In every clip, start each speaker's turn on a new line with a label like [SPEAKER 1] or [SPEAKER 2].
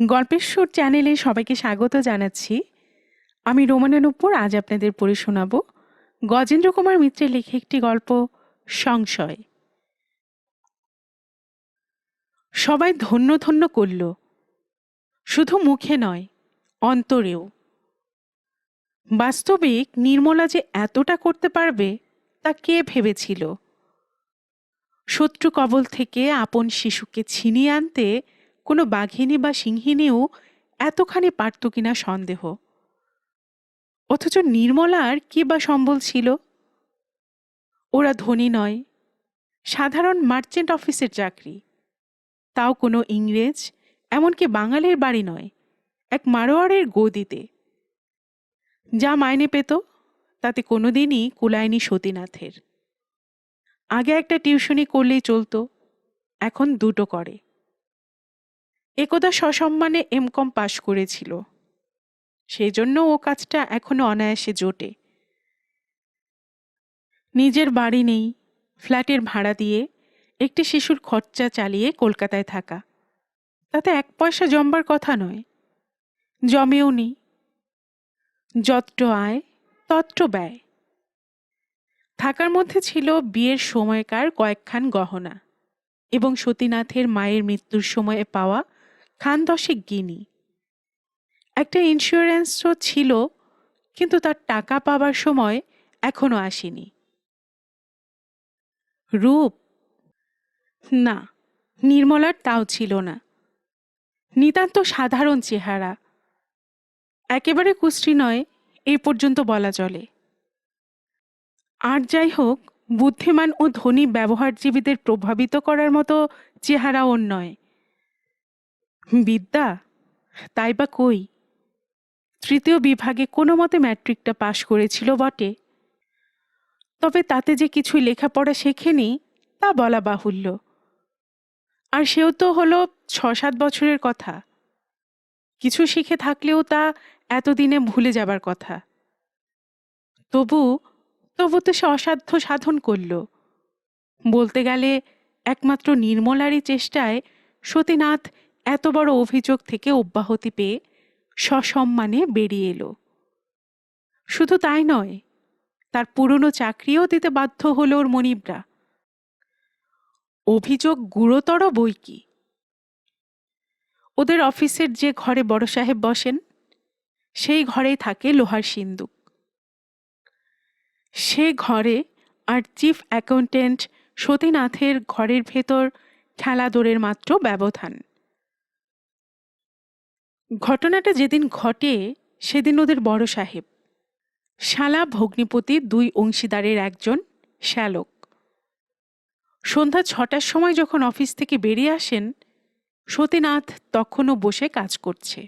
[SPEAKER 1] গল্পের সুর চ্যানেলে সবাইকে স্বাগত জানাচ্ছি। আমি রোমানা নূপুর। আজ আপনাদের পড়ে শোনাব গজেন্দ্র কুমার মিত্রের লেখা একটি গল্প, সংশয়। সবাই ধন্য ধন্য করল, শুধু মুখে নয়, অন্তরেও। বাস্তবিক নির্মলা যে এতটা করতে পারবে তা কে ভেবেছিল? শত্রু কবল থেকে আপন শিশুকে ছিনিয়ে আনতে কোনো বাঘিনী বা সিংহিনীও এতখানি পারত কিনা সন্দেহ। অথচ নির্মলার কি বা সম্বল ছিল? ওরা ধনী নয়, সাধারণ মার্চেন্ট অফিসের চাকরি, তাও কোনো ইংরেজ, এমনকি বাঙালির বাড়ি নয়, এক মারোয়ারের গদিতে। যা মাইনে পেত তাতে কোনোদিনই কুলায়নি সতীনাথের। আগে একটা টিউশনি করলেই চলতো, এখন দুটো করে। একদা সসম্মানে এমকম পাশ করেছিল, সেই জন্য ও কাজটা এখনো অনায়াসে জোটে। নিজের বাড়ি নেই, ফ্ল্যাটের ভাড়া দিয়ে একটি শিশুর খরচা চালিয়ে কলকাতায় থাকা, তাতে এক পয়সা জমবার কথা নয়, জমেও নেই। যত্র আয় তত্র ব্যয়। থাকার মধ্যে ছিল বিয়ের সময়কার কয়েকখান গহনা এবং সতীনাথের মায়ের মৃত্যুর সময়ে পাওয়া খান দশেক গিনি। একটা ইন্স্যুরেন্সও ছিল, কিন্তু তার টাকা পাবার সময় এখনো আসেনি। রূপ? না, নির্মলার তাও ছিল না। নিতান্ত সাধারণ চেহারা, একেবারে কুশ্রী নয়, এই পর্যন্ত বলা চলে। আর যাই হোক, বুদ্ধিমান ও ধনী ব্যবহারজীবীদের প্রভাবিত করার মতো চেহারা ওর নয়। বিদ্যা? তাই বা কই? তৃতীয় বিভাগে কোনো মতে ম্যাট্রিকটা পাশ করেছিল বটে, তবে তাতে যে কিছুই লেখাপড়া শেখেনি তা বলা বাহুল্য। আর সেও তো হলো 6-7 বছরের কথা। কিছু শিখে থাকলেও তা এতদিনে ভুলে যাবার কথা। তবু তবু তো সে অসাধ্য সাধন করল। বলতে গেলে একমাত্র নির্মলারই চেষ্টায় সতীনাথ এত বড় অভিযোগ থেকে অব্যাহতি পেয়ে সসম্মানে বেরিয়ে এলো। শুধু তাই নয়, তার পুরনো চাকরিও দিতে বাধ্য হল ওর মনিবরা। অভিযোগ গুরুতর বই কি। ওদের অফিসের যে ঘরে বড় সাহেব বসেন, সেই ঘরেই থাকে লোহার সিন্দুক। সে ঘরে আর চিফ অ্যাকাউন্টেন্ট সতীনাথের ঘরের ভেতর খেলাদোরের মাত্র ব্যবধান। ঘটনাটা যেদিন ঘটে সেদিন ওদের বড় সাহেব, শালা ভগ্নিপতির 2 অংশীদারের একজন, শ্যালক, সন্ধ্যা 6টার সময় যখন অফিস থেকে বেরিয়ে আসেন, সতীনাথ তখনও বসে কাজ করছে।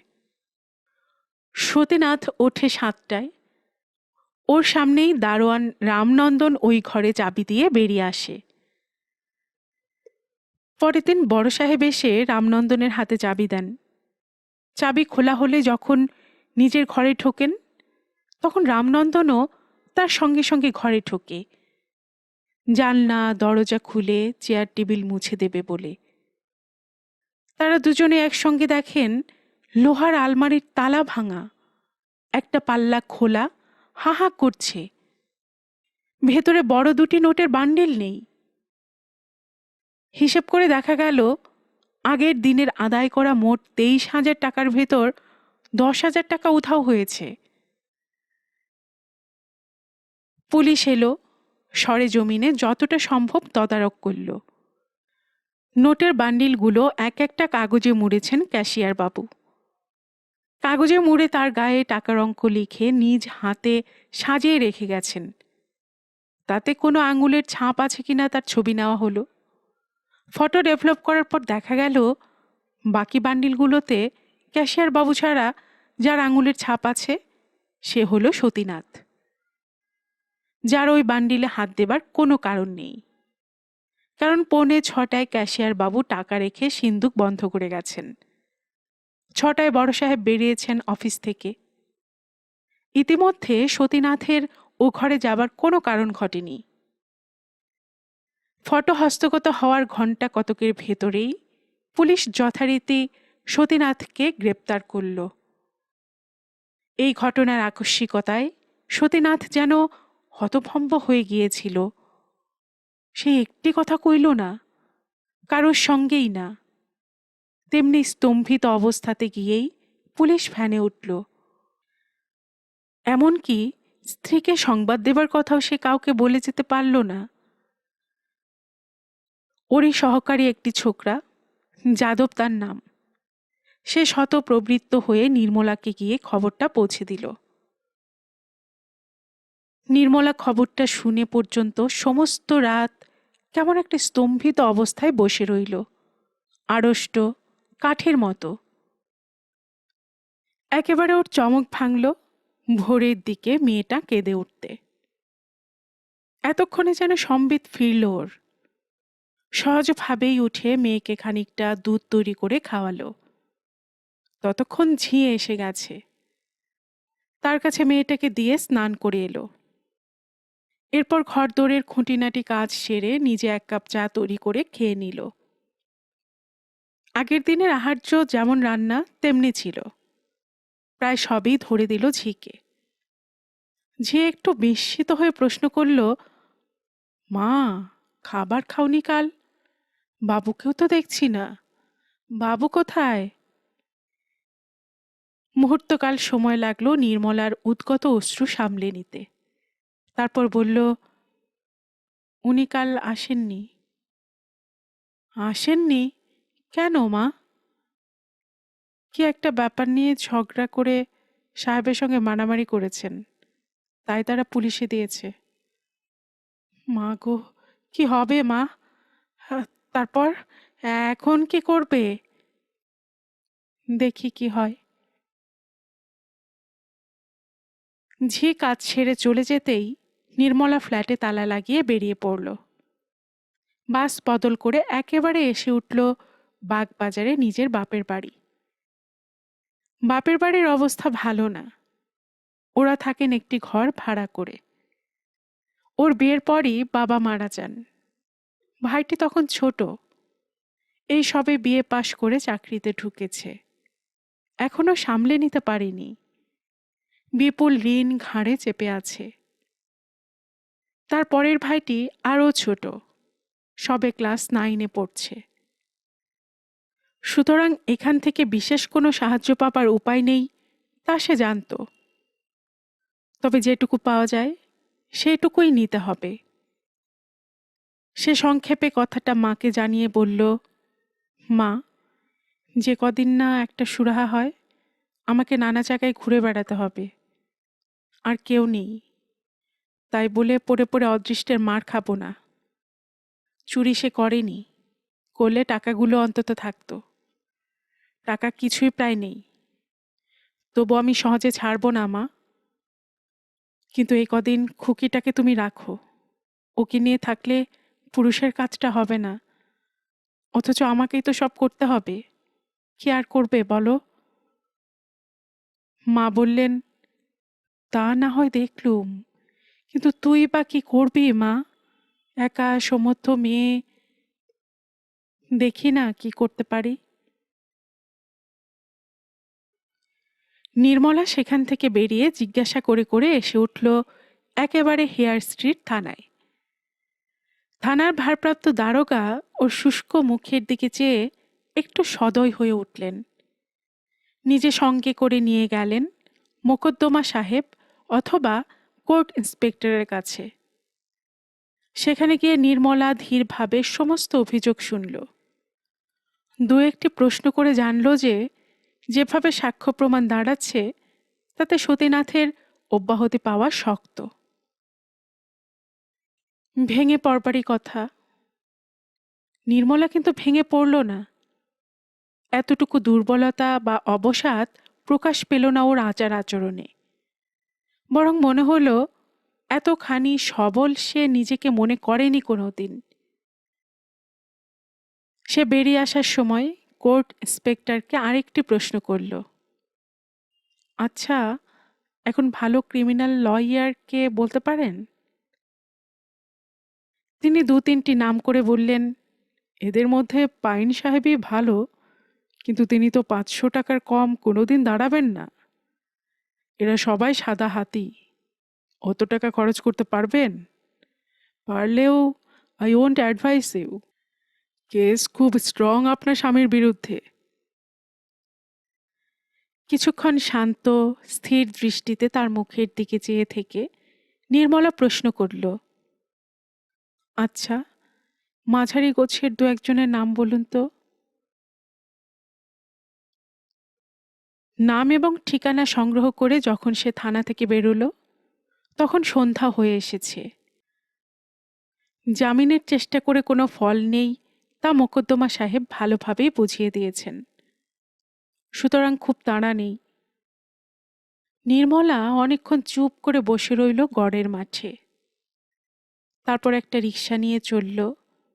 [SPEAKER 1] সতীনাথ ওঠে 7টায়। ওর সামনেই দারোয়ান রামনন্দন ওই ঘরে চাবি দিয়ে বেরিয়ে আসে। পরের দিন বড় সাহেব এসে রামনন্দনের হাতে চাবি দেন। চাবি খোলা হলে যখন নিজের ঘরে ঢোকেন, তখন রামনন্দনও তার সঙ্গে সঙ্গে ঘরে ঢোকে, জানলা দরজা খুলে চেয়ার টেবিল মুছে দেবে বলে। তারা দুজনে একসঙ্গে দেখেন লোহার আলমারির তালা ভাঙা, একটা পাল্লা খোলা, হাহা করছে। ভেতরে বড় 2টি নোটের বান্ডিল নেই। হিসেব করে দেখা গেল আগের দিনের আদায় করা মোট 23,000 টাকার ভেতর 10,000 টাকা উধাও হয়েছে। পুলিশ এলো, সরেজমিনে যতটা সম্ভব তদারক করল। নোটের বান্ডিলগুলো এক একটা কাগজে মুড়েছেন ক্যাশিয়ার বাবু। কাগজে মুড়ে তার গায়ে টাকার অঙ্ক লিখে নিজ হাতে সাজিয়ে রেখে গেছেন। তাতে কোনো আঙুলের ছাপ আছে কিনা তার ছবি নেওয়া হলো। ফটো ডেভেলপ করার পর দেখা গেল বাকি বান্ডিলগুলোতে ক্যাশিয়ার বাবু ছাড়া যার আঙুলের ছাপ আছে সে হলো সতীনাথ, যার ওই বান্ডিলে হাত দেবার কোনো কারণ নেই। কারণ 6:45 ক্যাশিয়ার বাবু টাকা রেখে সিন্দুক বন্ধ করে গেছেন। 6টায় বড় সাহেব বেরিয়েছেন অফিস থেকে। ইতিমধ্যে সতীনাথের ও ঘরে যাবার কোনো কারণ ঘটেনি। ফটো হস্তগত হওয়ার ঘণ্টা কতকের ভেতরেই পুলিশ যথারীতি সতীনাথকে গ্রেপ্তার করল। এই ঘটনার আকস্মিকতায় সতীনাথ যেন হতভম্ব হয়ে গিয়েছিল। সে একটি কথা কইল না, কারোর সঙ্গেই না। তেমনি স্তম্ভিত অবস্থাতে গিয়েই পুলিশ ভ্যানে উঠল। এমনকি স্ত্রীকে সংবাদ দেবার কথাও সে কাউকে বলে যেতে পারল না। ওরই সহকারী একটি ছোকরা, যাদব তার নাম, সে শত প্রবৃত্ত হয়ে নির্মলাকে গিয়ে খবরটা পৌঁছে দিল। নির্মলা খবরটা শুনে পর্যন্ত সমস্ত রাত কেমন একটা স্তম্ভিত অবস্থায় বসে রইল, আড়ষ্ট, কাঠের মতো। একেবারে ওর চমক ভাঙল ভোরের দিকে মেয়েটা কেঁদে উঠতে। এতক্ষণে যেন সম্বিত ফিরল ওর। সহজভাবেই উঠে মেয়েকে খানিকটা দুধ তৈরি করে খাওয়ালো। ততক্ষণ ঝিয়ে এসে গেছে। তার কাছে মেয়েটাকে দিয়ে স্নান করে এলো। এরপর ঘরদোরের খুঁটিনাটি কাজ সেরে নিজে 1 কাপ চা তৈরি করে খেয়ে নিল। আগের দিনের আহার্য যেমন রান্না তেমনি ছিল। প্রায় সবই ধরে দিল ঝিকে। ঝি একটু বিস্মিত হয়ে প্রশ্ন করল, মা, খাবার খাওনি কাল? বাবুকেও তো দেখছি না, বাবু কোথায়? মুহূর্তকাল সময় লাগলো নির্মলার উদ্গত অশ্রু সামলে নিতে। তারপর বলল, উনি কাল আসেননি। আসেননি? কেন মা? কি একটা ব্যাপার নিয়ে ঝগড়া করে সাহেবের সঙ্গে মারামারি করেছেন, তাই তারা পুলিশে দিয়েছে। মা গো, কি হবে মা? তারপর এখন কি করবে? দেখি কি হয়। ঝি কাজ ছেড়ে চলে যেতেই নির্মলা ফ্ল্যাটে তালা লাগিয়ে বেরিয়ে পড়ল। বাস বদল করে একেবারে এসে উঠল বাগবাজারে নিজের বাপের বাড়ি। বাপের বাড়ির অবস্থা ভালো না। ওরা থাকেন একটি ঘর ভাড়া করে। ওর বিয়ের পরই বাবা মারা যান। ভাইটি তখন ছোট, এই সবে বিয়ে পাশ করে চাকরিতে ঢুকেছে। এখনো সামলে নিতে পারেনি। বিপুল ঋণ ঘাড়ে চেপে আছে। তার পরের ভাইটি আরও ছোট, সবে ক্লাস 9-এ পড়ছে। সুতরাং এখান থেকে বিশেষ কোনো সাহায্য পাবার উপায় নেই তা সে জানত। তবে যেটুকু পাওয়া যায় সেটুকুই নিতে হবে। সে সংক্ষেপে কথাটা মাকে জানিয়ে বলল, মা, যে কদিন না একটা সুরাহা হয়, আমাকে নানা জায়গায় ঘুরে বেড়াতে হবে। আর কেউ নেই, তাই বলে পড়ে পড়ে অদৃষ্টের মার খাবো না। চুরি সে করেনি, করলে টাকাগুলো অন্তত থাকতো। টাকা কিছুই প্রায় নেই, তবু আমি সহজে ছাড়বো না মা। কিন্তু এই কদিন খুকিটাকে তুমি রাখো। ওকে নিয়ে থাকলে পুরুষের কাজটা হবে না, অথচ আমাকেই তো সব করতে হবে। কি আর করবে বলো? মা বললেন, তা না হয় দেখলুম, কিন্তু তুই বা কি করবি মা? একা সমর্থ মেয়ে, দেখি না কি করতে পারি। নির্মলা সেখান থেকে বেরিয়ে জিজ্ঞাসা করে করে এসে উঠল একেবারে হেয়ার স্ট্রিট থানায়। থানার ভারপ্রাপ্ত দারোগা ওর শুষ্ক মুখের দিকে চেয়ে একটু সদয় হয়ে উঠলেন। নিজে সঙ্গে করে নিয়ে গেলেন মোকদ্দমা সাহেব অথবা কোর্ট ইন্সপেক্টরের কাছে। সেখানে গিয়ে নির্মলা ধীরভাবে সমস্ত অভিযোগ শুনল। 2-1টি প্রশ্ন করে জানল যে যেভাবে সাক্ষ্য প্রমাণ দাঁড়াচ্ছে তাতে সতীনাথের অব্যাহতি পাওয়া শক্ত। ভেঙে পড়বারই কথা। নির্মলা কিন্তু ভেঙে পড়ল না। এতটুকু দুর্বলতা বা অবসাদ প্রকাশ পেল না ওর আচার আচরণে। বরং মনে হলো এতখানি সবল সে নিজেকে মনে করেনি কোনোদিন। সে বেরিয়ে আসার সময় কোর্ট ইন্সপেক্টরকে আরেকটি প্রশ্ন করল, আচ্ছা, এখন ভালো ক্রিমিনাল লয়ারকে বলতে পারেন? তিনি 2-3টি নাম করে বললেন, এদের মধ্যে পাইন সাহেবই ভালো, কিন্তু তিনি তো 500 টাকার কম কোনোদিন দাঁড়াবেন না। এরা সবাই সাদা হাতি। অত টাকা খরচ করতে পারবেন? পারলেও I won't advise you. Case খুব স্ট্রং আপনার স্বামীর বিরুদ্ধে। কিছুক্ষণ শান্ত স্থির দৃষ্টিতে তার মুখের দিকে চেয়ে থেকে নির্মলা প্রশ্ন করল, আচ্ছা, মাঝারি গোছের দু একজনের নাম বলুন তো। নাম এবং ঠিকানা সংগ্রহ করে যখন সে থানা থেকে বেরোলো তখন সন্ধ্যা হয়ে এসেছে। জামিনের চেষ্টা করে কোনো ফল নেই তা মোকদ্দমা সাহেব ভালোভাবেই বুঝিয়ে দিয়েছেন। সুতরাং খুব তাড়া নেই। নির্মলা অনেকক্ষণ চুপ করে বসে রইল গড়ের মাঠে। তারপর একটা রিকশা নিয়ে চলল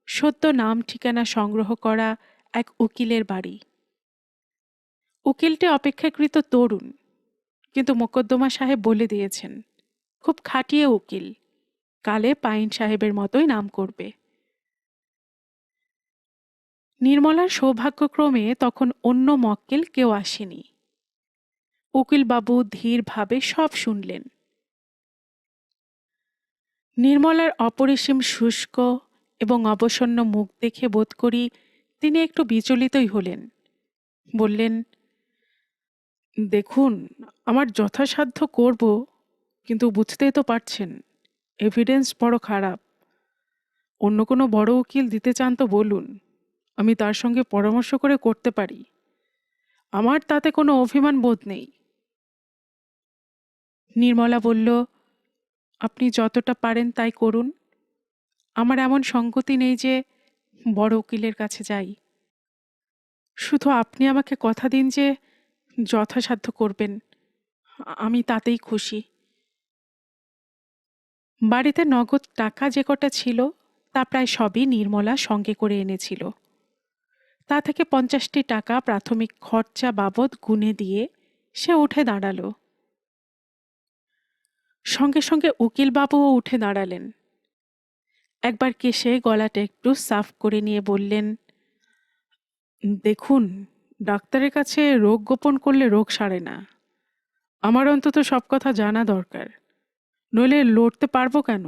[SPEAKER 1] সদ্য নাম ঠিকানা সংগ্রহ করা এক উকিলের বাড়ি। উকিলটি অপেক্ষাকৃত তরুণ, কিন্তু মোকদ্দমা সাহেব বলে দিয়েছেন খুব খাটিয়ে উকিল, কালে পাইন সাহেবের মতোই নাম করবে। নির্মলার সৌভাগ্যক্রমে তখন অন্য মক্কেল কেউ আসেনি। উকিলবাবু ধীরভাবে সব শুনলেন। নির্মলার অপরিসীম শুষ্ক এবং অবসন্ন মুখ দেখে বোধ করি তিনি একটু বিচলিতই হলেন। বললেন, দেখুন, আমার যথাসাধ্য করব, কিন্তু বুঝতেই তো পারছেন এভিডেন্স বড় খারাপ। অন্য কোনো বড় উকিল দিতে চান তো বলুন, আমি তার সঙ্গে পরামর্শ করে করতে পারি। আমার তাতে কোনো অভিমান বোধ নেই। নির্মলা বলল, আপনি যতটা পারেন তাই করুন। আমার এমন সঙ্গতি নেই যে বড় উকিলের কাছে যাই। শুধু আপনি আমাকে কথা দিন যে যথাসাধ্য করবেন, আমি তাতেই খুশি। বাড়িতে নগদ টাকা যে কটা ছিল তা প্রায় সবই নির্মলা সঙ্গে করে এনেছিল। তা থেকে 50টি টাকা প্রাথমিক খরচা বাবদ গুনে দিয়ে সে উঠে দাঁড়ালো। সঙ্গে সঙ্গে উকিলবাবুও উঠে দাঁড়ালেন। একবার কেশে গলাটা একটু সাফ করে নিয়ে বললেন, দেখুন, ডাক্তারের কাছে রোগ গোপন করলে রোগ সারে না। আমার অন্তত সব কথা জানা দরকার, নইলে লড়তে পারবো কেন?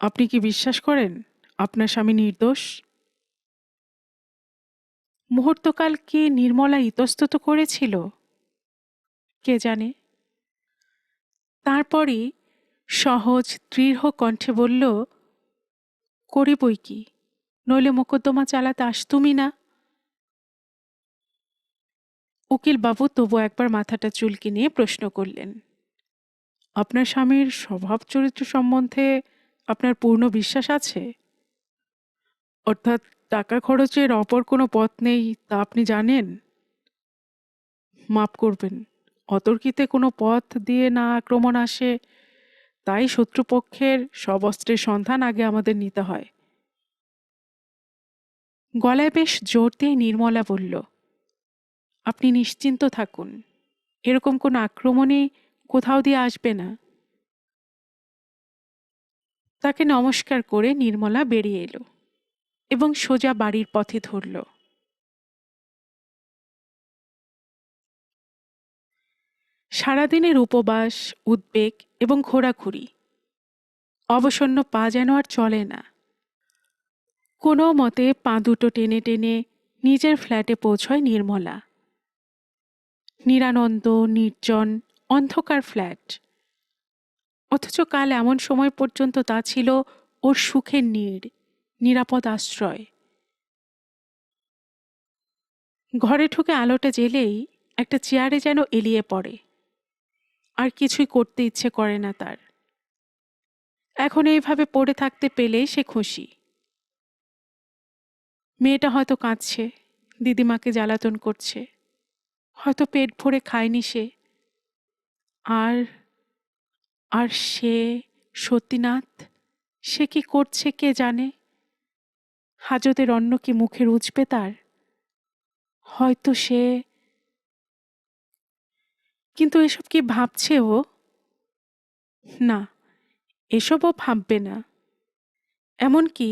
[SPEAKER 1] আপনি কি বিশ্বাস করেন আপনার স্বামী নির্দোষ? মুহূর্তকাল কি নির্মলা ইতস্তত করেছিল? কে জানে। তারপরই সহজ দৃঢ় কণ্ঠে বলল, করি বই কি, নইলে মোকদ্দমা চালাতে আসতুমি না। উকিলবাবু তবু একবার মাথাটা চুলকে নিয়ে প্রশ্ন করলেন, আপনার স্বামীর স্বভাব চরিত্র সম্বন্ধে আপনার পূর্ণ বিশ্বাস আছে? অর্থাৎ টাকা খরচের অপর কোনো পথ নেই তা আপনি জানেন? মাপ করবেন, অতর্কিতে কোনো পথ দিয়ে না আক্রমণ আসে, তাই শত্রুপক্ষের সব অস্ত্রের সন্ধান আগে আমাদের নিতে হয়। গলায় বেশ জোর দিয়ে নির্মলা বলল, আপনি নিশ্চিন্ত থাকুন, এরকম কোনো আক্রমণই কোথাও দিয়ে আসবে না। তাকে নমস্কার করে নির্মলা বেরিয়ে এলো এবং সোজা বাড়ির পথে ধরল। সারাদিনের উপবাস, উদ্বেগ এবং ঘোরাঘুরি, অবসন্ন পা যেন আর চলে না। কোনো মতে পা দুটো টেনে টেনে নিজের ফ্ল্যাটে পৌঁছয় নির্মলা। নিরানন্দ, নির্জন, অন্ধকার ফ্ল্যাট, অথচ কাল এমন সময় পর্যন্ত তা ছিল ওর সুখের নীড়, নিরাপদ আশ্রয়। ঘরে ঢুকে আলোটা জ্বেলেই একটা চেয়ারে যেন এলিয়ে পড়ে, আর কিছুই করতে ইচ্ছে করে না তার। এখন এইভাবে পড়ে থাকতে পেলেই সে খুশি। মেয়েটা হয়তো কাঁদছে, দিদিমাকে জ্বালাতন করছে, হয়তো পেট ভরে খায়নি সে। আর আর সে, সতীনাথ, সে কি করছে কে জানে? হাজতের অন্ন কি মুখে রুচবে তার? হয়তো সে, কিন্তু এসব কি ভাবছে ও? না, এসবও ভাববে না। এমনকি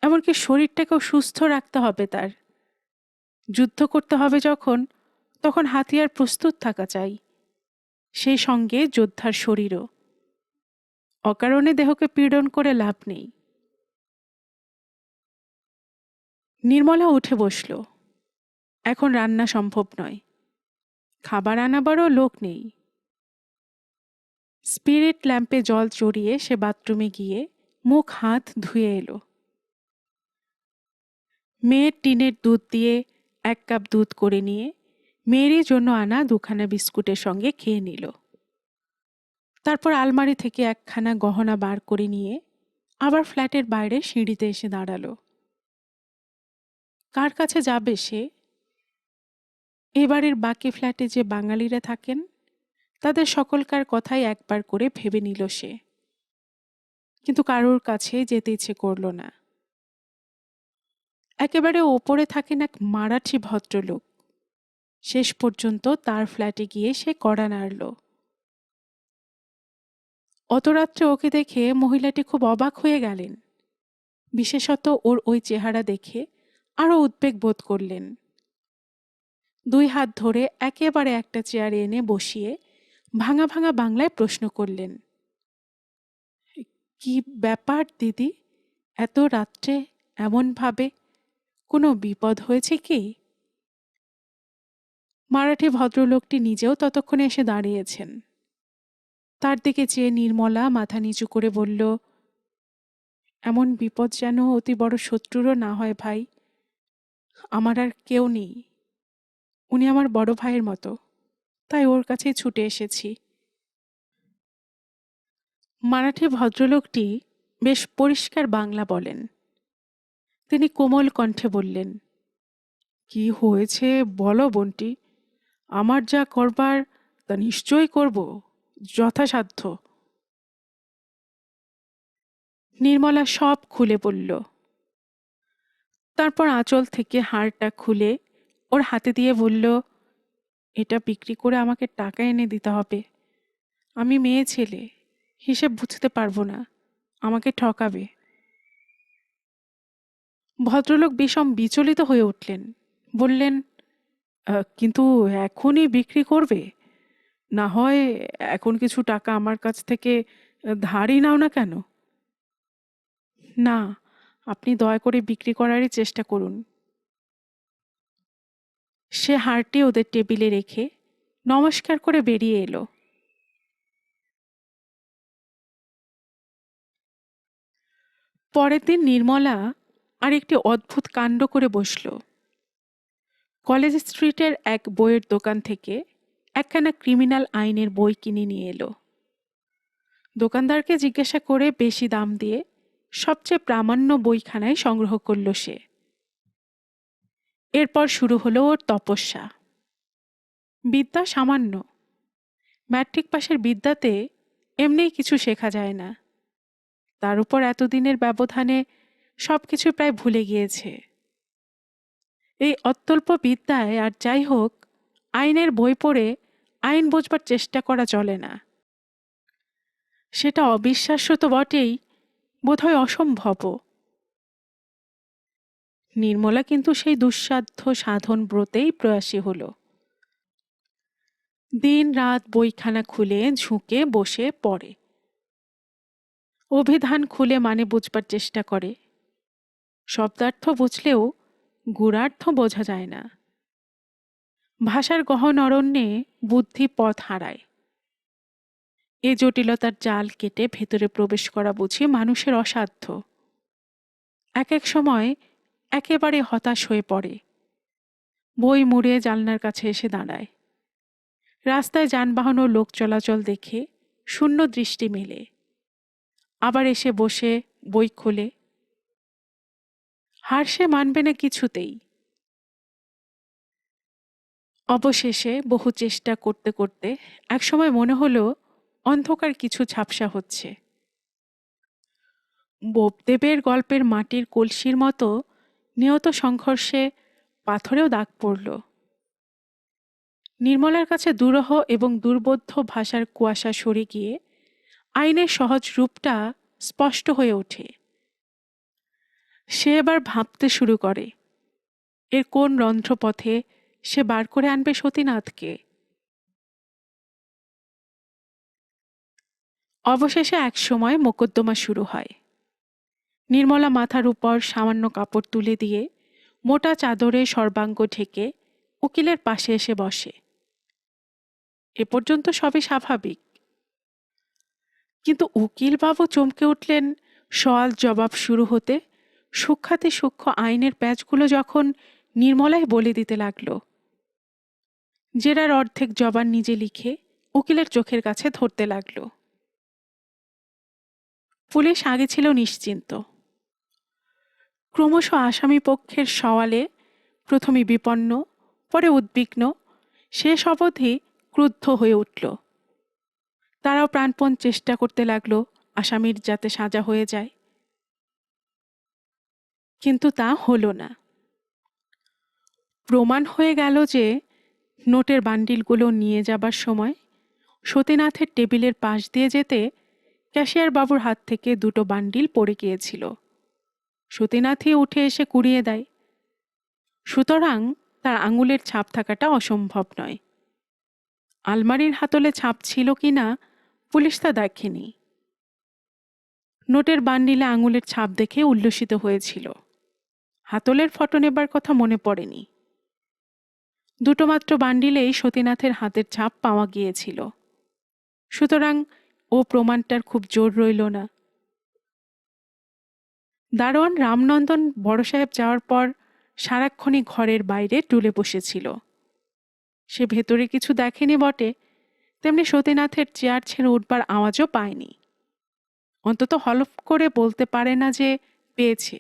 [SPEAKER 1] এমনকি শরীরটাকেও সুস্থ রাখতে হবে তার। যুদ্ধ করতে হবে যখন, তখন হাতিয়ার প্রস্তুত থাকা চাই, সেই সঙ্গে যোদ্ধার শরীরও। অকারণে দেহকে পীড়ন করে লাভ নেই। নির্মলা উঠে বসল। এখন রান্না সম্ভব নয়, খাবার আনাবারও লোক নেই। স্পিরিট ল্যাম্পে জল চড়িয়ে সে বাথরুমে গিয়ে মুখ হাত ধুয়ে এলো। মেয়ের টিনের দুধ দিয়ে 1 কাপ দুধ করে নিয়ে মেয়েরই জন্য আনা 2খানা বিস্কুটের সঙ্গে খেয়ে নিল। তারপর আলমারি থেকে 1খানা গহনা বার করে নিয়ে আবার ফ্ল্যাটের বাইরে সিঁড়িতে এসে দাঁড়ালো। কার কাছে যাবে সে? এবারের বাকি ফ্ল্যাটে যে বাঙালিরা থাকেন, তাদের সকলকার কথাই একবার করে ভেবে নিল সে। কিন্তু কারোর কাছে যেতে ইচ্ছে করল না। একেবারে ওপরে থাকেন এক মারাঠি ভদ্রলোক। শেষ পর্যন্ত তার ফ্ল্যাটে গিয়ে সে কড়া নাড়ল। অত রাত্রে ওকে দেখে মহিলাটি খুব অবাক হয়ে গেলেন। বিশেষত ওর ওই চেহারা দেখে আরও উদ্বেগ বোধ করলেন। 2 হাত ধরে একেবারে একটা চেয়ারে এনে বসিয়ে ভাঙা ভাঙা বাংলায় প্রশ্ন করলেন, কি ব্যাপার দিদি, এত রাত্রে এমন ভাবে? কোনো বিপদ হয়েছে কি? মারাঠি ভদ্রলোকটি নিজেও ততক্ষণে এসে দাঁড়িয়েছেন। তার দিকে চেয়ে নির্মলা মাথা নিচু করে বলল, এমন বিপদ যেন অতি বড় শত্রুরও না হয় ভাই। আমার আর কেউ নেই, উনি আমার বড় ভাইয়ের মতো, তাই ওর কাছেই ছুটে এসেছি। মারাঠি ভদ্রলোকটি বেশ পরিষ্কার বাংলা বলেন। তিনি কোমল কণ্ঠে বললেন, কি হয়েছে বলো বোনটি, আমার যা করবার তা নিশ্চয়ই করব, যথাসাধ্য। নির্মলা সব খুলে বলল। তারপর আঁচল থেকে হারটা খুলে ওর হাতে দিয়ে বলল, এটা বিক্রি করে আমাকে টাকা এনে দিতে হবে। আমি মেয়ে ছেলে, হিসেব বুঝতে পারবো না, আমাকে ঠকাবে। ভদ্রলোক বিষম বিচলিত হয়ে উঠলেন। বললেন, কিন্তু এখনই বিক্রি করবে? না হয় এখন কিছু টাকা আমার কাছ থেকে ধারই নাও না কেন? না, আপনি দয়া করে বিক্রি করারই চেষ্টা করুন। সে হারটি ওদের টেবিলে রেখে নমস্কার করে বেরিয়ে এলো। পরের দিন নির্মলা আর একটি অদ্ভুত কাণ্ড করে বসল। কলেজ স্ট্রিটের এক বইয়ের দোকান থেকে একখানা ক্রিমিনাল আইনের বই কিনে নিয়ে এলো। দোকানদারকে জিজ্ঞাসা করে বেশি দাম দিয়ে সবচেয়ে প্রামাণ্য বইখানায় সংগ্রহ করল সে। এরপর শুরু হলো ওর তপস্যা। বিদ্যা সামান্য, ম্যাট্রিক পাশের বিদ্যাতে এমনিই কিছু শেখা যায় না। তার উপর এতদিনের ব্যবধানে সবকিছু প্রায় ভুলে গিয়েছে। এই অত্যল্প বিদ্যায় আর যাই হোক, আইনের বই পড়ে আইন বোঝবার চেষ্টা করা চলে না। সেটা অবিশ্বাস্য তো বটেই, বোধহয় অসম্ভবও। নির্মলা কিন্তু সেই দুঃসাধ্য সাধন ব্রতেই প্রয়াসী হল। দিন রাত বইখানা খুলে ঝুঁকে বসে পড়ে। অভিধান খুলে মানে বুঝবার চেষ্টা করে। শব্দার্থ বুঝলেও গূঢ়ার্থ বোঝা যায় না। ভাষার গহন অরণ্যে বুদ্ধি পথ হারায়। এ জটিলতার জাল কেটে ভেতরে প্রবেশ করা বুঝি মানুষের অসাধ্য। এক এক সময় একেবারে হতাশ হয়ে পড়ে। বই মুড়ে জানলার কাছে এসে দাঁড়ায়। রাস্তায় যানবাহন ও লোক চলাচল দেখে শূন্য দৃষ্টি মেলে। আবার এসে বসে বই খোলে। হার সে মানবে না কিছুতেই। অবশেষে বহু চেষ্টা করতে করতে একসময় মনে হলো অন্ধকার কিছু ঝাপসা হচ্ছে। বোপদেবের গল্পের মাটির কলসির মতো নিয়ত সংঘর্ষে পাথরেও দাগ পড়ল। নির্মলার কাছে দুরূহ এবং দুর্বোধ্য ভাষার কুয়াশা সরে গিয়ে আইনের সহজ রূপটা স্পষ্ট হয়ে ওঠে। সে এবার ভাবতে শুরু করে। এর কোন রন্ধ্রপথে সে বার করে আনবে সতীনাথকে? অবশেষে এক সময় মোকদ্দমা শুরু হয়। নির্মলা মাথার উপর সামান্য কাপড় তুলে দিয়ে মোটা চাদরে সর্বাঙ্গ ঢেকে উকিলের পাশে এসে বসে। এ পর্যন্ত সবই স্বাভাবিক, কিন্তু উকিলবাবু চমকে উঠলেন সওয়াল জবাব শুরু হতে। সূক্ষাতি সূক্ষ্ম আইনের প্যাচগুলো যখন নির্মলাই বলে দিতে লাগলো। জেরার অর্ধেক জবান নিজে লিখে উকিলের চোখের কাছে ধরতে লাগলো। পুলিশ আগে ছিল নিশ্চিন্ত। ক্রমশ আসামি পক্ষের সওয়ালে প্রথমে বিপন্ন, পরে উদ্বিগ্ন, শেষ অবধি ক্রুদ্ধ হয়ে উঠল। তারাও প্রাণপণ চেষ্টা করতে লাগলো আসামির যাতে সাজা হয়ে যায়, কিন্তু তা হলো না। প্রমাণ হয়ে গেল যে নোটের বান্ডিলগুলো নিয়ে যাবার সময় সতীনাথের টেবিলের পাশ দিয়ে যেতে ক্যাশিয়ার বাবুর হাত থেকে দুটো বান্ডিল পড়ে গিয়েছিল। সতীনাথই উঠে এসে কুড়িয়ে দেয়। সুতরাং তার আঙুলের ছাপ থাকাটা অসম্ভব নয়। আলমারির হাতলে ছাপ ছিল কি না পুলিশ তা দেখেনি। নোটের বান্ডিলে আঙুলের ছাপ দেখে উল্লসিত হয়েছিল। হাতলের ফটো নেবার কথা মনে পড়েনি। দুটো মাত্র বান্ডিলেই সতীনাথের হাতের ছাপ পাওয়া গিয়েছিল। সুতরাং ও প্রমাণটার খুব জোর রইল না। দারোয়ান রামনন্দন বড় সাহেব যাওয়ার পর সারাক্ষণই ঘরের বাইরে টুলে বসেছিল। সে ভেতরে কিছু দেখেনি বটে, তেমনি সতীনাথের চেয়ার ছেড়ে উঠবার আওয়াজও পায়নি। অন্তত হলফ করে বলতে পারে না যে পেয়েছে।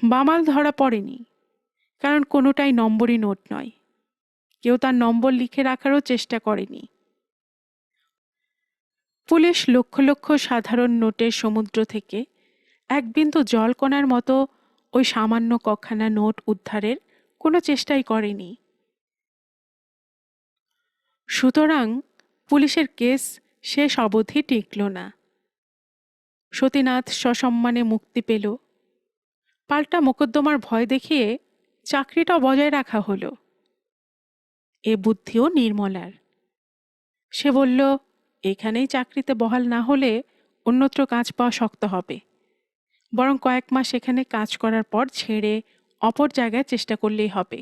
[SPEAKER 1] বামাল ধরা পড়েনি, কারণ কোনোটাই নম্বরই নোট নয়। কেউ তার নম্বর লিখে রাখারও চেষ্টা করেনি। পুলিশ লক্ষ লক্ষ সাধারণ নোটের সমুদ্র থেকে এক বিন্দু জলকণার মতো ওই সামান্য কখানা নোট উদ্ধারের কোনো চেষ্টাই করেনি। সুতরাং পুলিশের কেস শেষ অবধি টিকল না। সতীনাথ সসম্মানে মুক্তি পেল। পাল্টা মোকদ্দমার ভয় দেখিয়ে চাকরিটা বজায় রাখা হলো। এ বুদ্ধিও নির্মলার। সে বলল, এখানেই চাকরিতে বহাল না হলে অন্যত্র কাজ পাওয়া শক্ত হবে। বরং কয়েক মাস এখানে কাজ করার পর ছেড়ে অপর জায়গায় চেষ্টা করলেই হবে।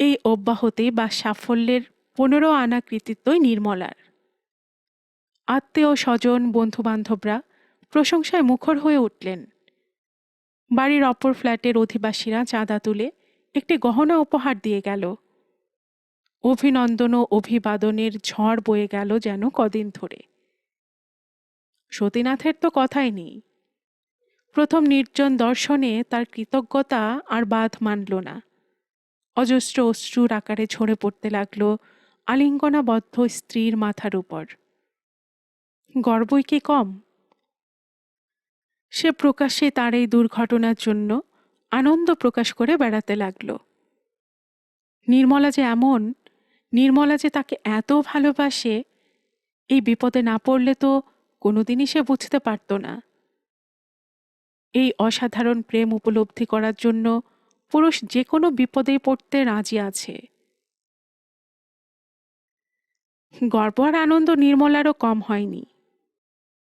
[SPEAKER 1] এই অব্যাহতি বা সাফল্যের 15 আনা কৃতিত্বই নির্মলার। আত্মীয় স্বজন বন্ধুবান্ধবরা প্রশংসায় মুখর হয়ে উঠলেন। বাড়ির অপর ফ্ল্যাটের অধিবাসীরা চাঁদা তুলে একটি গহনা উপহার দিয়ে গেল। অভিনন্দন ও অভিবাদনের ঝড় বয়ে গেল যেন কদিন ধরে। সতীনাথের তো কথাই নেই। প্রথম নির্জন দর্শনে তার কৃতজ্ঞতা আর বাঁধ মানল না। অজস্র অশ্রুর আকারে ঝরে পড়তে লাগলো আলিঙ্গনাবদ্ধ স্ত্রীর মাথার উপর। গর্বই কি কম? সে প্রকাশ্যে তার এই দুর্ঘটনার জন্য আনন্দ প্রকাশ করে বেড়াতে লাগল। নির্মলা যে এমন, নির্মলা যে তাকে এত ভালোবাসে, এই বিপদে না পড়লে তো কোনোদিনই সে বুঝতে পারত না। এই অসাধারণ প্রেম উপলব্ধি করার জন্য পুরুষ যে কোনো বিপদেই পড়তে রাজি আছে। গর্ব আর আনন্দ নির্মলারও কম হয়নি।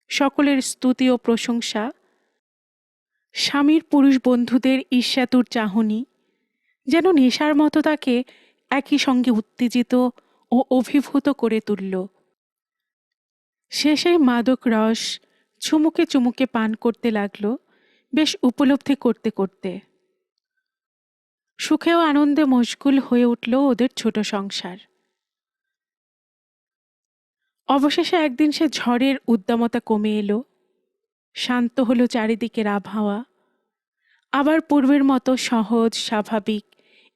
[SPEAKER 1] সকলের স্তুতি ও প্রশংসা, স্বামীর পুরুষ বন্ধুদের ঈর্ষাতুর চাহনি যেন নেশার মতো তাকে একই সঙ্গে উত্তেজিত ও অভিভূত করে তুলল। শেষে মাদক রস চুমুকে চুমুকে পান করতে লাগল বেশ উপলব্ধি করতে করতে। সুখেও আনন্দে মশগুল হয়ে উঠল ওদের ছোট সংসার। অবশেষে একদিন সে ঝড়ের উদ্দামতা কমে এলো। শান্ত হলো চারিদিকের আবহাওয়া। আবার পূর্বের মতো সহজ স্বাভাবিক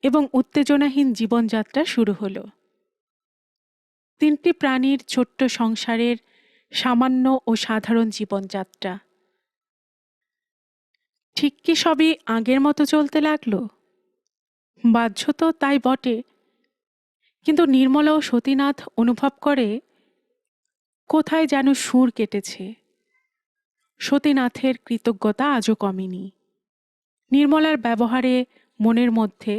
[SPEAKER 1] এবং উত্তেজনাহীন জীবনযাত্রা শুরু হলো। তিনটি প্রাণীর ছোট্ট সংসারের সামান্য ও সাধারণ জীবনযাত্রা। ঠিক কি সবই আগের মতো চলতে লাগলো? বাহ্য তো তাই বটে, কিন্তু নির্মলা ও সতীনাথ অনুভব করে কোথায় যেন সুর কেটেছে। সতীনাথের কৃতজ্ঞতা আজও কমেনি। নির্মলার ব্যবহারে মনের মধ্যে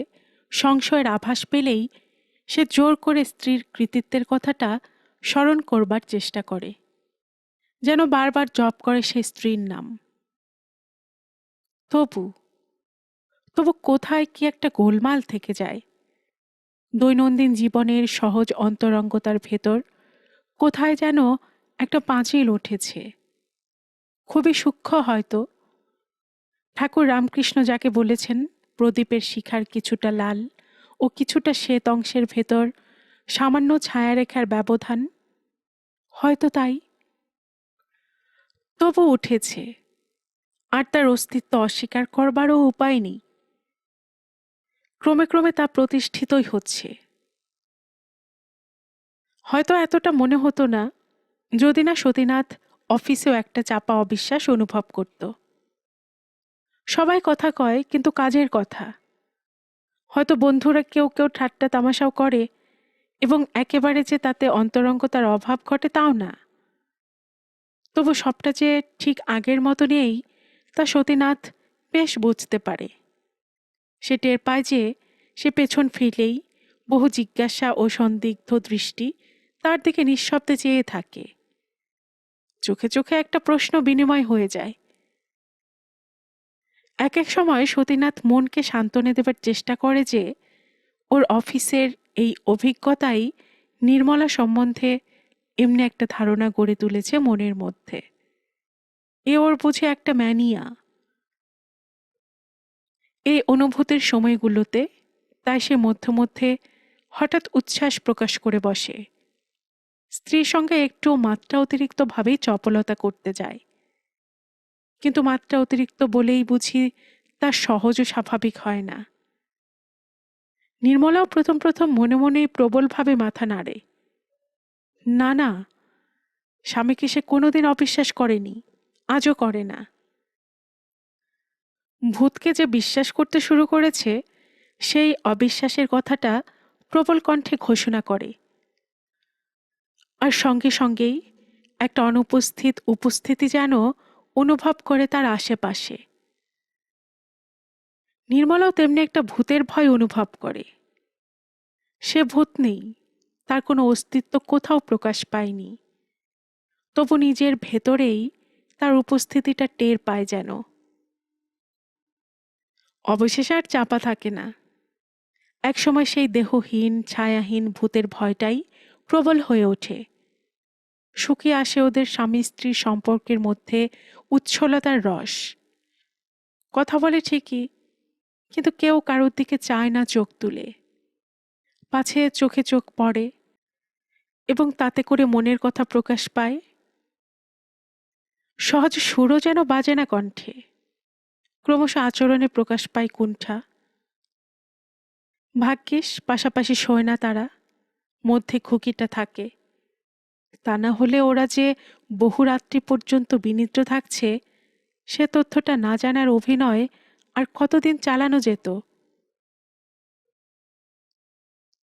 [SPEAKER 1] সংশয়ের আভাস পেলেই সে জোর করে স্ত্রীর কৃতিত্বের কথাটা স্মরণ করবার চেষ্টা করে, যেন বারবার জপ করে সে স্ত্রীর নাম। তবু তবু কোথায় কি একটা গোলমাল থেকে যায়। দৈনন্দিন জীবনের সহজ অন্তরঙ্গতার ভেতর কোথায় যেন একটা পাঁচিল উঠেছে, খুবই সূক্ষ্ম হয়তো। ঠাকুর রামকৃষ্ণ যাকে বলেছেন প্রদীপের শিখার কিছুটা লাল ও কিছুটা শ্বেত অংশের ভেতর সামান্য ছায়ারেখার ব্যবধান, হয়তো তাই। তবু উঠেছে, আর তার অস্তিত্ব অস্বীকার করবারও উপায় নেই। ক্রমে ক্রমে তা প্রতিষ্ঠিতই হচ্ছে। হয়তো এতটা মনে হতো না যদি না সতীনাথ অফিসেও একটা চাপা অবিশ্বাস অনুভব করত। সবাই কথা কয়, কিন্তু কাজের কথা। হয়তো বন্ধুরা কেউ কেউ ঠাট্টা তামাশাও করে, এবং একেবারে যে তাতে অন্তরঙ্গতার অভাব ঘটে তাও না। তবু সবটা যে ঠিক আগের মতো নেই তা সতীনাথ বেশ বুঝতে পারে। সে টের পায় যে সে পেছন ফিরলেই বহু জিজ্ঞাসা ও সন্দিগ্ধ দৃষ্টি তার দিকে নিঃশব্দে চেয়ে থাকে। চোখে চোখে একটা প্রশ্ন বিনিময় হয়ে যায়। এক এক সময় সতীনাথ মনকে সান্ত্বনা দেবার চেষ্টা করে যে ওর অফিসের এই অভিজ্ঞতাই নির্মলা সম্বন্ধে এমনি একটা ধারণা গড়ে তুলেছে মনের মধ্যে। এ ওর বুঝে একটা ম্যানিয়া। এই অনুভূতির সময়গুলোতে তাই সে মধ্যে মধ্যে হঠাৎ উচ্ছ্বাস প্রকাশ করে বসে। স্ত্রীর সঙ্গে একটু মাত্রা অতিরিক্ত ভাবেই চপলতা করতে যায়, কিন্তু মাত্রা অতিরিক্ত বলেই বুঝি তা সহজ ও স্বাভাবিক হয় না। নির্মলাও প্রথম প্রথম মনে মনে প্রবলভাবে মাথা নাড়ে। না না, স্বামীকে সে কোনোদিন অবিশ্বাস করেনি, আজও করে না। ভূতকে যে বিশ্বাস করতে শুরু করেছে সেই অবিশ্বাসের কথাটা প্রবল কণ্ঠে ঘোষণা করে, আর সঙ্গে সঙ্গেই একটা অনুপস্থিত উপস্থিতি যেন অনুভব করে তার আশেপাশে। নির্মলাও তেমনি একটা ভূতের ভয় অনুভব করে। সে ভূত নেই, তার কোনো অস্তিত্ব কোথাও প্রকাশ পায়নি, তবু নিজের ভেতরেই তার উপস্থিতিটা টের পায় যেন। অবশেষে আর চাপা থাকে না। একসময় সেই দেহহীন ছায়াহীন ভূতের ভয়টাই প্রবল হয়ে ওঠে। শুকিয়ে আসে ওদের স্বামী স্ত্রীর সম্পর্কের মধ্যে উচ্ছলতার রস। কথা বলে ঠিকই, কিন্তু কেউ কারোর দিকে চায় না চোখ তুলে। পাছে চোখে চোখ পড়ে এবং তাতে করে মনের কথা প্রকাশ পায়। সহজ সুরও যেন বাজে না কণ্ঠে। ক্রমশ আচরণে প্রকাশ পায় কুণ্ঠা। ভাগ্যিস পাশাপাশি শোয় না তারা, মধ্যে খুকিটা থাকে। তা না হলে ওরা যে বহু রাত্রি পর্যন্ত বিনিদ্র থাকছে সে তথ্যটা না জানার অভিনয় আর কতদিন চালানো যেত।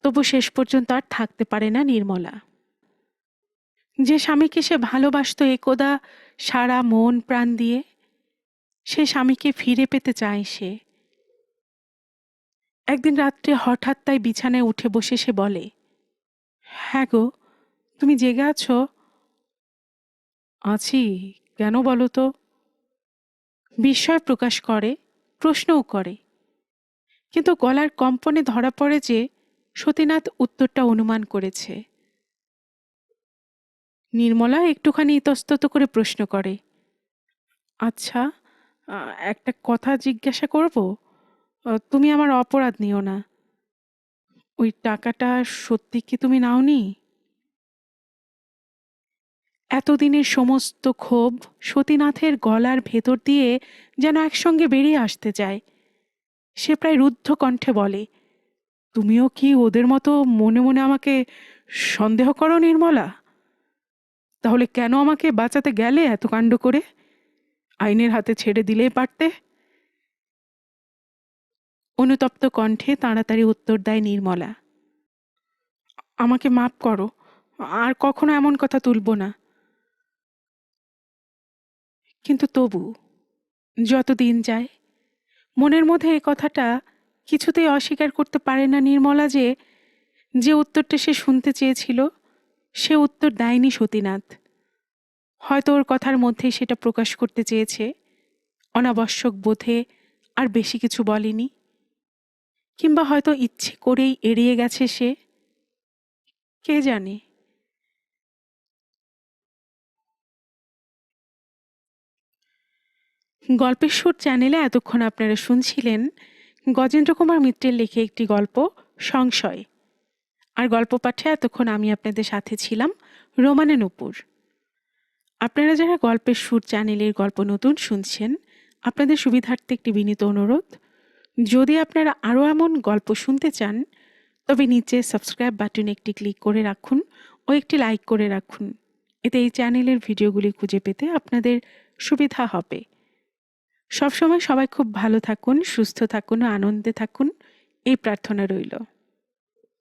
[SPEAKER 1] তবু শেষ পর্যন্ত আর থাকতে পারে না নির্মলা। যে স্বামীকে সে ভালোবাসতো একদা সারা মন প্রাণ দিয়ে, সে স্বামীকে ফিরে পেতে চায় সে। একদিন রাত্রে হঠাৎ তাই বিছানায় উঠে বসে সে বলে, হ্যাঁ গো, তুমি জেগে আছো? আছি, কেন বলো তো? বিস্ময় প্রকাশ করে, প্রশ্নও করে, কিন্তু গলার কম্পনে ধরা পড়ে যে সতীনাথ উত্তরটা অনুমান করেছে। নির্মলা একটুখানি ইতস্তত করে প্রশ্ন করে, আচ্ছা, একটা কথা জিজ্ঞাসা করব? তুমি আমার অপরাধ নিও না। ওই টাকাটা সত্যি কি তুমি নাওনি? এতদিনের সমস্ত ক্ষোভ সতীনাথের গলার ভেতর দিয়ে যেন একসঙ্গে বেরিয়ে আসতে চায়। সে প্রায় রুদ্ধ কণ্ঠে বলে, তুমিও কি ওদের মতো মনে মনে আমাকে সন্দেহ করো নির্মলা? তাহলে কেন আমাকে বাঁচাতে গেলে এত কাণ্ড করে? আইনের হাতে ছেড়ে দিলেই পারতে। অনুতপ্ত কণ্ঠে তাড়াতাড়ি উত্তর দেয় নির্মলা, আমাকে মাপ করো, আর কখনো এমন কথা তুলব না। কিন্তু তবু যত দিন যায় মনের মধ্যে এ কথাটা কিছুতেই অস্বীকার করতে পারে না নির্মলা যে যে উত্তরটা সে শুনতে চেয়েছিল সে উত্তর দেয়নি সতীনাথ। হয়তো ওর কথার মধ্যেই সেটা প্রকাশ করতে চেয়েছে, অনাবশ্যক বোধে আর বেশি কিছু বলেনি, কিংবা হয়তো ইচ্ছে করেই এড়িয়ে গেছে সে, কে জানে। গল্পের সুর চ্যানেলে এতক্ষণ আপনারা শুনছিলেন গজেন্দ্র কুমার মিত্রের লেখে একটি গল্প সংশয়। আর গল্প পাঠে এতক্ষণ আমি আপনাদের সাথে ছিলাম রোমানে নূপুর। আপনারা যারা গল্পের সুর চ্যানেলের গল্প নতুন শুনছেন, আপনাদের সুবিধার্থে একটি বিনীত অনুরোধ, যদি আপনারা আরও এমন গল্প শুনতে চান তবে নিচে সাবস্ক্রাইব বাটনে একটি ক্লিক করে রাখুন ও একটি লাইক করে রাখুন। এতে এই চ্যানেলের ভিডিওগুলি খুঁজে পেতে আপনাদের সুবিধা হবে। সবসময় সবাই খুব ভালো থাকুন, সুস্থ থাকুন ও আনন্দে থাকুন, এই প্রার্থনা রইল।